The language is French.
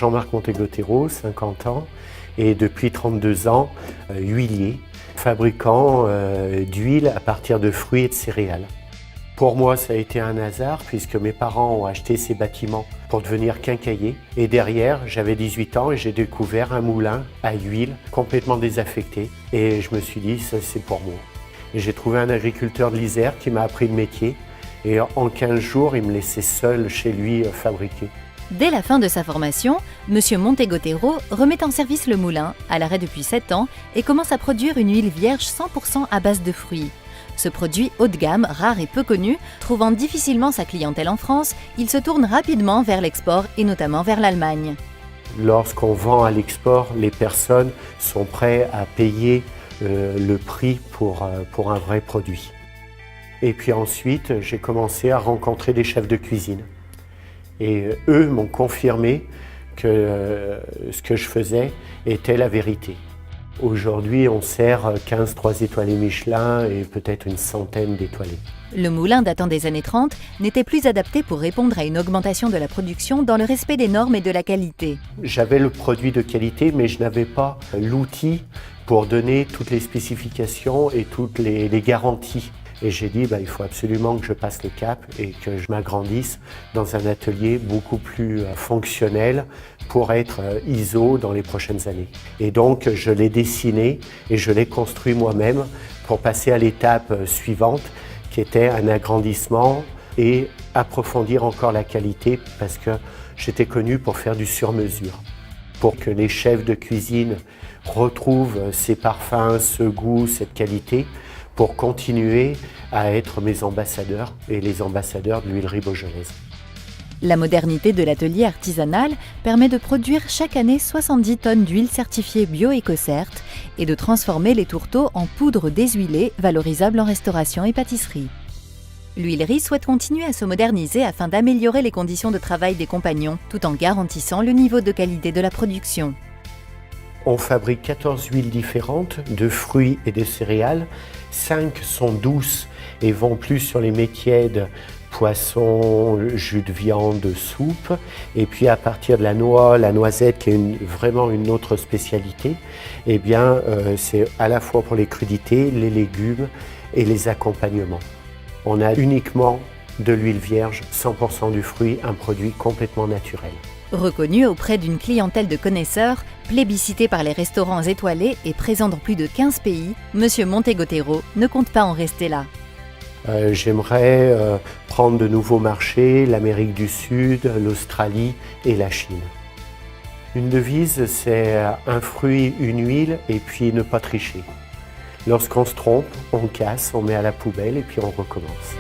Jean-Marc Montegotero, 50 ans, et depuis 32 ans, huilier, fabricant d'huile à partir de fruits et de céréales. Pour moi, ça a été un hasard puisque mes parents ont acheté ces bâtiments pour devenir quincailliers. Et derrière, j'avais 18 ans et j'ai découvert un moulin à huile complètement désaffecté. Et je me suis dit, ça c'est pour moi. J'ai trouvé un agriculteur de l'Isère qui m'a appris le métier. Et en 15 jours, il me laissait seul chez lui fabriquer. Dès la fin de sa formation, M. Montegotero remet en service le moulin, à l'arrêt depuis 7 ans, et commence à produire une huile vierge 100% à base de fruits. Ce produit haut de gamme, rare et peu connu, trouvant difficilement sa clientèle en France, il se tourne rapidement vers l'export et notamment vers l'Allemagne. Lorsqu'on vend à l'export, les personnes sont prêtes à payer le prix pour un vrai produit. Et puis ensuite, j'ai commencé à rencontrer des chefs de cuisine. Et eux m'ont confirmé que ce que je faisais était la vérité. Aujourd'hui, on sert 15 3 étoilés Michelin et peut-être une centaine d'étoilés. Le moulin datant des années 30 n'était plus adapté pour répondre à une augmentation de la production dans le respect des normes et de la qualité. J'avais le produit de qualité, mais je n'avais pas l'outil pour donner toutes les spécifications et toutes les garanties. Et j'ai dit, il faut absolument que je passe le cap et que je m'agrandisse dans un atelier beaucoup plus fonctionnel pour être ISO dans les prochaines années. Et donc, je l'ai dessiné et je l'ai construit moi-même pour passer à l'étape suivante, qui était un agrandissement et approfondir encore la qualité parce que j'étais connu pour faire du sur-mesure. Pour que les chefs de cuisine retrouvent ces parfums, ce goût, cette qualité, pour continuer à être mes ambassadeurs et les ambassadeurs de l'huilerie beaujolaise. La modernité de l'atelier artisanal permet de produire chaque année 70 tonnes d'huile certifiée bio-écocert et de transformer les tourteaux en poudre déshuilée valorisable en restauration et pâtisserie. L'huilerie souhaite continuer à se moderniser afin d'améliorer les conditions de travail des compagnons tout en garantissant le niveau de qualité de la production. On fabrique 14 huiles différentes de fruits et de céréales. 5 sont douces et vont plus sur les mets tièdes, poisson, jus de viande, soupe. Et puis à partir de la noix, la noisette qui est vraiment une autre spécialité, c'est à la fois pour les crudités, les légumes et les accompagnements. On a uniquement de l'huile vierge, 100% du fruit, un produit complètement naturel. Reconnu auprès d'une clientèle de connaisseurs, plébiscité par les restaurants étoilés et présent dans plus de 15 pays, M. Montegotero ne compte pas en rester là. J'aimerais prendre de nouveaux marchés, l'Amérique du Sud, l'Australie et la Chine. Une devise, c'est un fruit, une huile et puis ne pas tricher. Lorsqu'on se trompe, on casse, on met à la poubelle et puis on recommence.